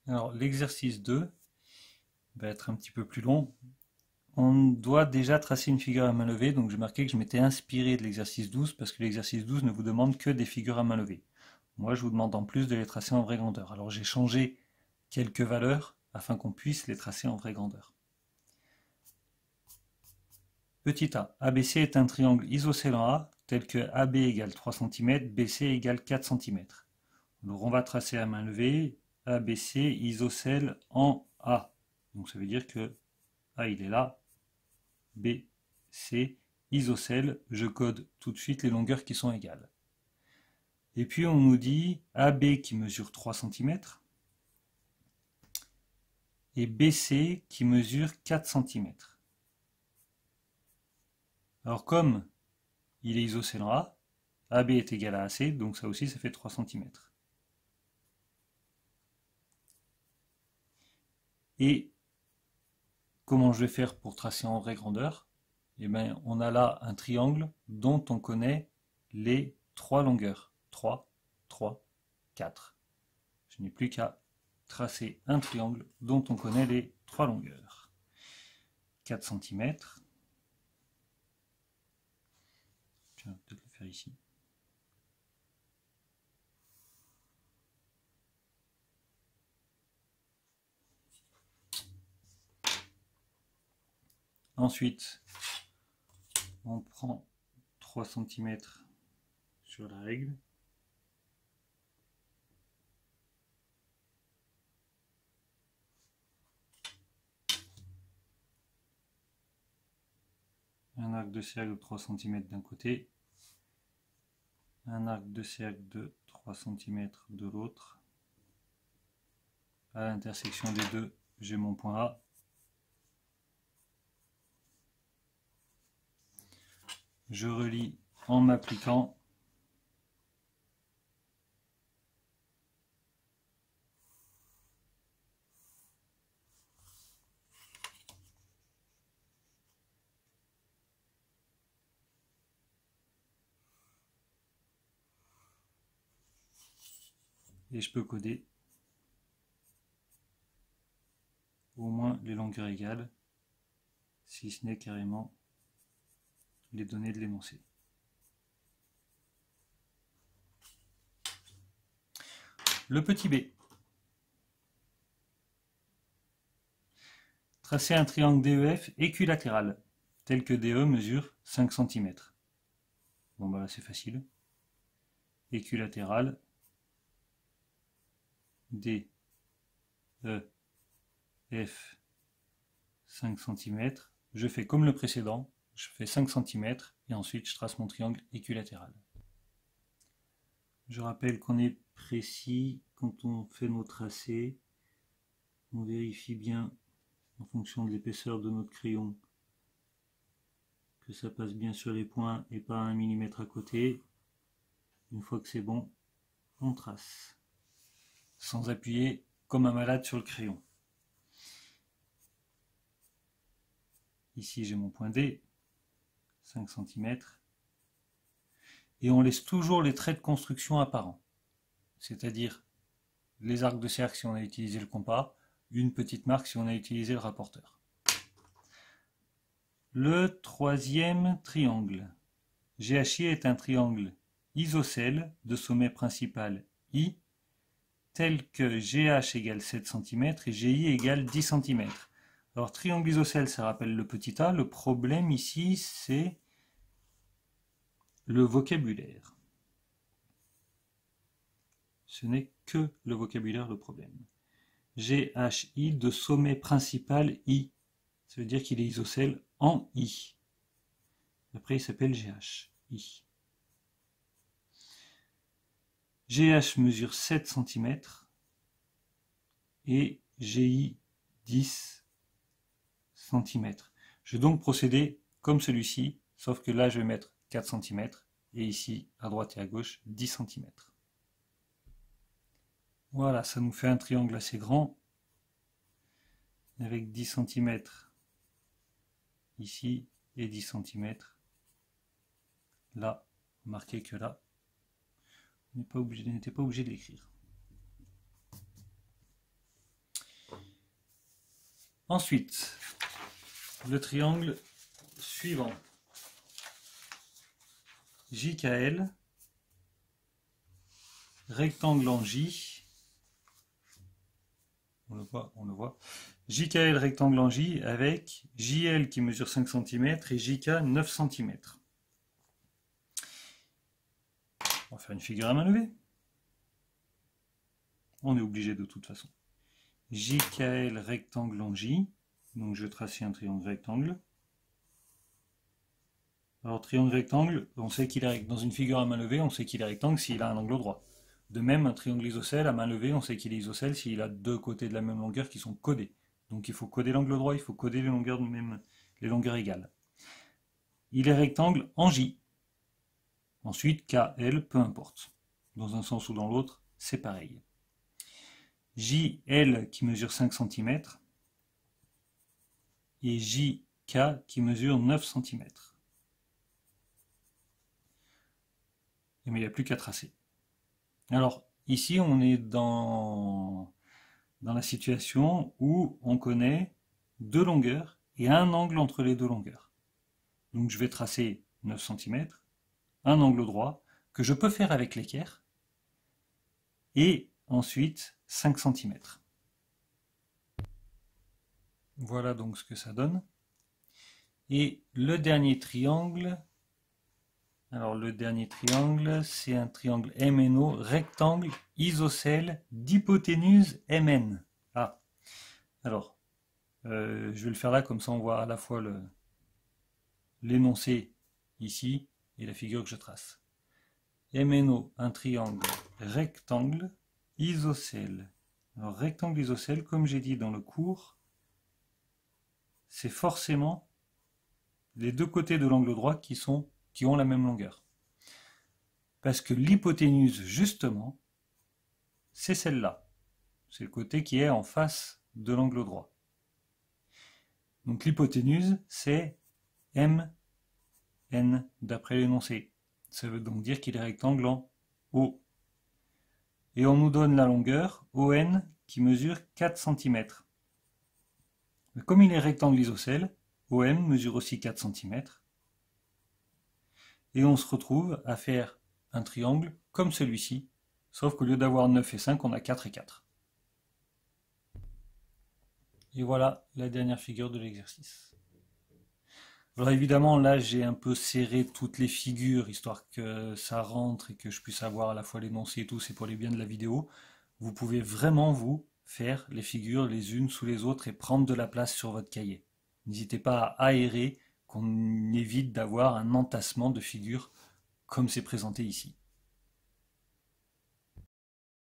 Alors, l'exercice 2 va être un petit peu plus long. On doit déjà tracer une figure à main levée, donc j'ai marqué que je m'étais inspiré de l'exercice 12 parce que l'exercice 12 ne vous demande que des figures à main levée. Moi, je vous demande en plus de les tracer en vraie grandeur. Alors, j'ai changé quelques valeurs afin qu'on puisse les tracer en vraie grandeur. Petit a, ABC est un triangle isocèle en A, tel que AB égale 3 cm, BC égale 4 cm. Alors on va tracer à main levée ABC isocèle en A. Donc ça veut dire que A il est là, B, C, isocèle, je code tout de suite les longueurs qui sont égales. Et puis on nous dit AB qui mesure 3 cm et BC qui mesure 4 cm. Alors comme il est isocèle en A, AB est égal à AC, donc ça aussi ça fait 3 cm. Et comment je vais faire pour tracer en vraie grandeur? Eh bien, on a là un triangle dont on connaît les trois longueurs. 3, 3, 4. Je n'ai plus qu'à tracer un triangle dont on connaît les trois longueurs. 4 cm. Je vais peut-être le faire ici. Ensuite, on prend 3 cm sur la règle. Un arc de cercle de 3 cm d'un côté, un arc de cercle de 3 cm de l'autre. À l'intersection des deux, j'ai mon point A. Je relie en m'appliquant et je peux coder au moins les longueurs égales, si ce n'est carrément les données de l'énoncé. Le petit b. Tracer un triangle DEF équilatéral, tel que DE mesure 5 cm. Bon bah là c'est facile. Équilatéral, D, E, F, 5 cm. Je fais comme le précédent, je fais 5 cm et ensuite je trace mon triangle équilatéral. Je rappelle qu'on est précis quand on fait nos tracés. On vérifie bien en fonction de l'épaisseur de notre crayon que ça passe bien sur les points et pas 1 mm à côté. Une fois que c'est bon, on trace sans appuyer comme un malade sur le crayon. Ici j'ai mon point D, 5 cm, et on laisse toujours les traits de construction apparents, c'est-à-dire les arcs de cercle si on a utilisé le compas, une petite marque si on a utilisé le rapporteur. Le troisième triangle. GHI est un triangle isocèle de sommet principal I, tel que GH égale 7 cm et GI égale 10 cm. Alors triangle isocèle, ça rappelle le petit a. Le problème ici, c'est le vocabulaire. Ce n'est que le vocabulaire le problème. GHI de sommet principal I. Ça veut dire qu'il est isocèle en I. Après, il s'appelle GH. I. GH mesure 7 cm et GI 10 cm. Je vais donc procéder comme celui-ci, sauf que là je vais mettre 4 cm et ici à droite et à gauche 10 cm. Voilà, ça nous fait un triangle assez grand avec 10 cm ici et 10 cm là. Remarquez que là, on n'était pas obligé de l'écrire. Ensuite, le triangle suivant. JKL, rectangle en J. On le voit. JKL rectangle en J avec JL qui mesure 5 cm et JK 9 cm. On va faire une figure à main levée. On est obligé de toute façon. JKL rectangle en J. Donc je vais tracer un triangle rectangle. Alors triangle rectangle, on sait qu'il est dans une figure à main levée, on sait qu'il est rectangle s'il a un angle droit. De même, un triangle isocèle à main levée, on sait qu'il est isocèle s'il a deux côtés de la même longueur qui sont codés. Donc il faut coder l'angle droit, il faut coder les longueurs égales. Il est rectangle en J. Ensuite, KL, peu importe. Dans un sens ou dans l'autre, c'est pareil. JL qui mesure 5 cm et JK qui mesure 9 cm. Mais il n'y a plus qu'à tracer. Alors, ici, on est dans la situation où on connaît deux longueurs et un angle entre les deux longueurs. Donc, je vais tracer 9 cm, un angle droit, que je peux faire avec l'équerre, et ensuite 5 cm. Voilà donc ce que ça donne. Et le dernier triangle, c'est un triangle MNO, rectangle, isocèle, d'hypoténuse MN. Ah, alors, je vais le faire là, comme ça on voit à la fois l'énoncé ici et la figure que je trace. MNO, un triangle rectangle, isocèle. Alors, rectangle, isocèle, comme j'ai dit dans le cours, c'est forcément les deux côtés de l'angle droit qui ont la même longueur. Parce que l'hypoténuse, justement, c'est celle-là. C'est le côté qui est en face de l'angle droit. Donc l'hypoténuse, c'est MN, d'après l'énoncé. Ça veut donc dire qu'il est rectangle en O. Et on nous donne la longueur, ON, qui mesure 4 cm. Mais comme il est rectangle isocèle, OM mesure aussi 4 cm. Et on se retrouve à faire un triangle comme celui-ci, sauf qu'au lieu d'avoir 9 et 5, on a 4 et 4. Et voilà la dernière figure de l'exercice. Alors évidemment, là, j'ai un peu serré toutes les figures, histoire que ça rentre et que je puisse avoir à la fois l'énoncé et tout, c'est pour les biens de la vidéo. Vous pouvez vraiment, vous, faire les figures les unes sous les autres et prendre de la place sur votre cahier. N'hésitez pas à aérer, qu'on évite d'avoir un entassement de figures comme c'est présenté ici.